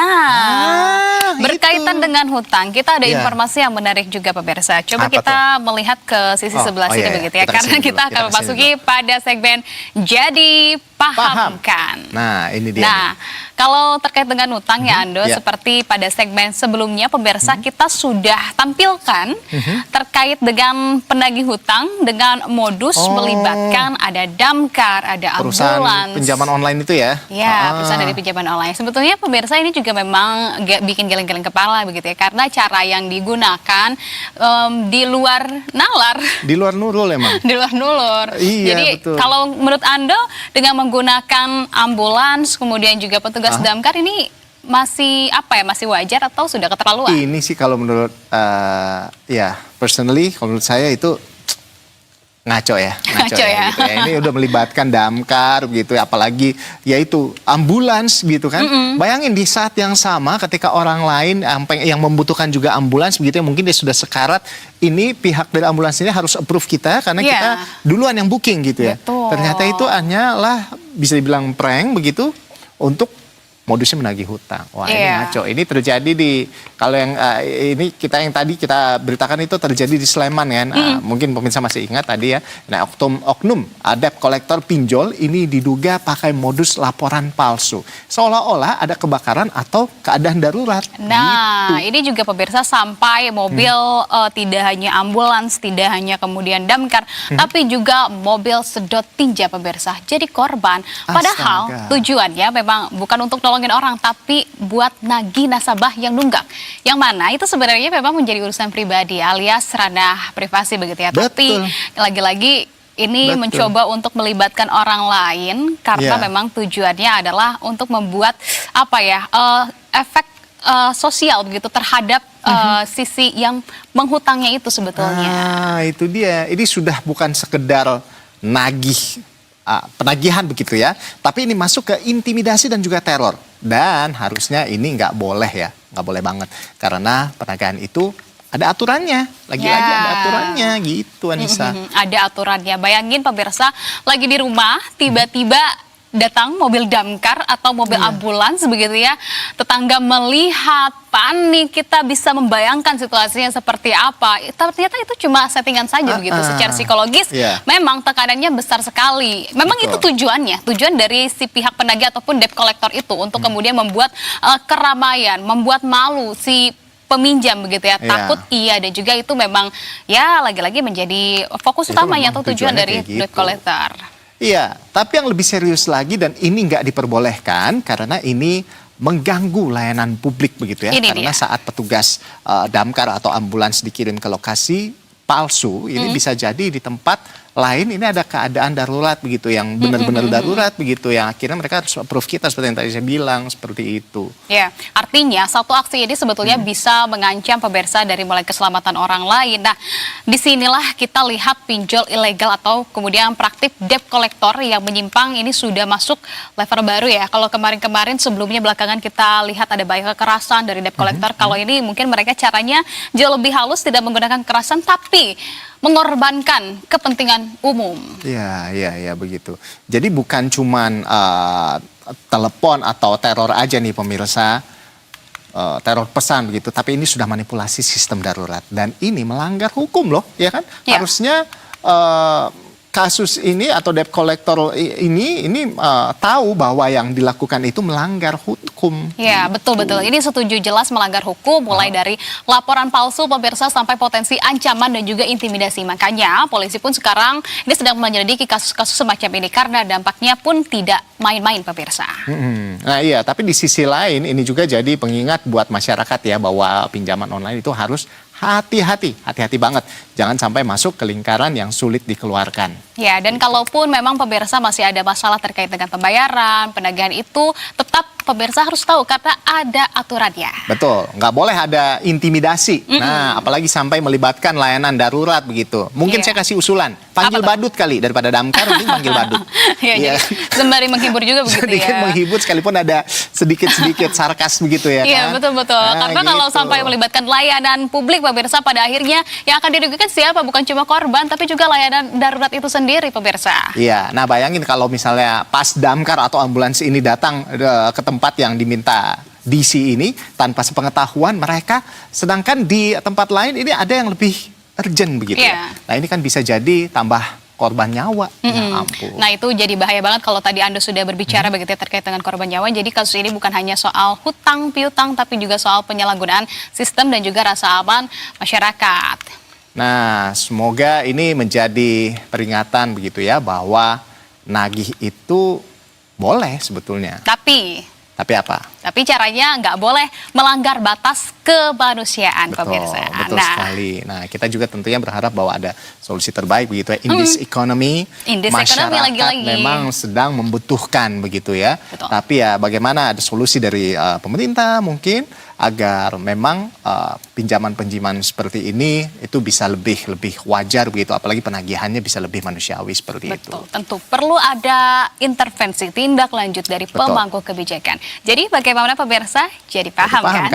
Nah, berkaitan itu. dengan hutang, kita ada Ya. informasi yang menarik juga pemirsa. Coba Apa kita melihat ke sisi sebelah sini iya. begitu ya, Kita karena kesini kita dulu, akan kesini memasuki dulu. pada segmen Jadi Pahamkan. Nah, ini dia. Nah, kalau terkait dengan hutang ya Ando, Ya. seperti pada segmen sebelumnya pemirsa kita sudah tampilkan terkait dengan penagih hutang dengan modus melibatkan ada damkar, ada Perusahaan ambulans. pinjaman online itu ya? Ya, perusahaan dari pinjaman online. Sebetulnya pemirsa ini juga memang bikin geleng-geleng kepala begitu ya, karena cara yang digunakan di luar nalar. Di luar nurul emang. Di luar nulur. Iya, Jadi betul. kalau menurut Anda dengan menggunakan ambulans kemudian juga petugas damkar ini masih apa ya, masih wajar atau sudah keterlaluan? Ini sih kalau menurut ya personally kalau menurut saya itu ngaco ya, Ngaco ya. gitu ya. Ini udah melibatkan damkar gitu ya, apalagi yaitu ambulans gitu kan. Bayangin di saat yang sama ketika orang lain yang membutuhkan juga ambulans begitu ya, mungkin dia sudah sekarat, ini pihak dari ambulans ini harus approve kita karena kita duluan yang booking gitu ya. Betul. Ternyata itu hanyalah bisa dibilang prank begitu untuk modusnya menagih hutang. Wah, ini ngaco. Ini terjadi di kalau yang ini yang tadi kita beritakan itu terjadi di Sleman kan. Mungkin pemirsa masih ingat tadi ya. Nah, oknum debt collector pinjol ini diduga pakai modus laporan palsu. Seolah-olah ada kebakaran atau keadaan darurat. Nah, gitu. ini juga pemirsa sampai mobil tidak hanya ambulans, tidak hanya kemudian damkar, tapi juga mobil sedot tinja pemirsa jadi korban. Padahal Astaga. tujuannya memang bukan untuk nolongin orang, tapi buat nagih nasabah yang nunggak. Yang mana itu sebenarnya memang menjadi urusan pribadi alias ranah privasi begitu ya. Betul. Tapi lagi-lagi ini Betul. mencoba untuk melibatkan orang lain karena memang tujuannya adalah untuk membuat apa ya, efek sosial begitu terhadap sisi yang menghutangnya itu sebetulnya. Nah, itu dia. Ini sudah bukan sekedar nagih, penagihan begitu ya. Tapi ini masuk ke intimidasi dan juga teror. Dan harusnya ini nggak boleh ya. Nggak boleh banget. Karena penagihan itu ada aturannya. Lagi-lagi ada aturannya gitu, Anissa. Ada aturannya. Bayangin pemirsa lagi di rumah tiba-tiba datang mobil damkar atau mobil ambulans begitu ya. Tetangga melihat panik, kita bisa membayangkan situasinya seperti apa. Ternyata itu cuma settingan saja begitu. Secara psikologis memang tekanannya besar sekali. Memang itu tujuannya. Tujuan dari si pihak penagih ataupun debt collector itu untuk kemudian membuat keramaian, membuat malu si peminjam begitu ya, takut dan juga itu memang ya lagi-lagi menjadi fokus utamanya atau tujuan dari debt collector. Iya, tapi yang lebih serius lagi dan ini nggak diperbolehkan karena ini mengganggu layanan publik begitu ya. Karena saat petugas damkar atau ambulans dikirim ke lokasi palsu, ini bisa jadi di tempat lain ini ada keadaan darurat begitu, yang benar-benar darurat begitu, yang akhirnya mereka harus approve kita seperti yang tadi saya bilang, seperti itu. Ya, artinya satu aksi ini sebetulnya bisa mengancam pemirsa dari mulai keselamatan orang lain. Nah, disinilah kita lihat pinjol ilegal atau kemudian praktik debt collector yang menyimpang ini sudah masuk level baru ya. Kalau kemarin-kemarin sebelumnya belakangan kita lihat ada banyak kekerasan dari debt collector. Kalau ini mungkin mereka caranya jauh lebih halus, tidak menggunakan kekerasan tapi mengorbankan kepentingan umum. Iya begitu. Jadi bukan cuman telepon atau teror aja nih pemirsa, teror pesan begitu, tapi ini sudah manipulasi sistem darurat dan ini melanggar hukum loh, ya kan? Harusnya kasus ini atau debt collector ini tahu bahwa yang dilakukan itu melanggar hukum. Ya, betul-betul. Ini setuju jelas melanggar hukum, mulai dari laporan palsu pemirsa sampai potensi ancaman dan juga intimidasi. Makanya polisi pun sekarang ini sedang menyelidiki kasus-kasus semacam ini karena dampaknya pun tidak main-main pemirsa. Nah iya, tapi di sisi lain ini juga jadi pengingat buat masyarakat ya bahwa pinjaman online itu harus hati-hati banget. Jangan sampai masuk ke lingkaran yang sulit dikeluarkan. Ya, dan kalaupun memang pemirsa masih ada masalah terkait dengan pembayaran, penagihan itu, tetap pemirsa harus tahu karena ada aturannya. Betul, nggak boleh ada intimidasi. Nah, apalagi sampai melibatkan layanan darurat begitu. Mungkin saya kasih usulan, panggil badut kali daripada damkar, mending panggil badut. Jadi sembari menghibur juga begitu sedikit menghibur sekalipun ada sedikit-sedikit sarkas begitu ya. Iya, betul-betul. Nah, karena kalau sampai melibatkan layanan publik pemirsa, pada akhirnya yang akan dirugikan siapa? Bukan cuma korban, tapi juga layanan darurat itu sendiri pemirsa. Iya, nah bayangin kalau misalnya pas damkar atau ambulans ini datang ke tempat tempat yang diminta DC ini tanpa sepengetahuan mereka, sedangkan di tempat lain ini ada yang lebih urgent begitu ya. Nah ini kan bisa jadi tambah korban nyawa. Ya ampun. Nah itu jadi bahaya banget kalau tadi Anda sudah berbicara begitu ya terkait dengan korban nyawa. Jadi kasus ini bukan hanya soal hutang piutang tapi juga soal penyalahgunaan sistem dan juga rasa aman masyarakat. Nah semoga ini menjadi peringatan begitu ya bahwa nagih itu boleh sebetulnya. Tapi apa? Tapi caranya nggak boleh melanggar batas kemanusiaan, pemirsa. Betul sekali. Nah, kita juga tentunya berharap bahwa ada solusi terbaik begitu ya. In this economy, masyarakat lagi-lagi memang sedang membutuhkan begitu ya. Betul. Tapi ya bagaimana ada solusi dari pemerintah mungkin agar memang pinjaman-pinjaman seperti ini itu bisa lebih wajar begitu, apalagi penagihannya bisa lebih manusiawi seperti itu. Betul, tentu perlu ada intervensi tindak lanjut dari pemangku kebijakan. Jadi bagaimana pemirsa? Jadi paham kan?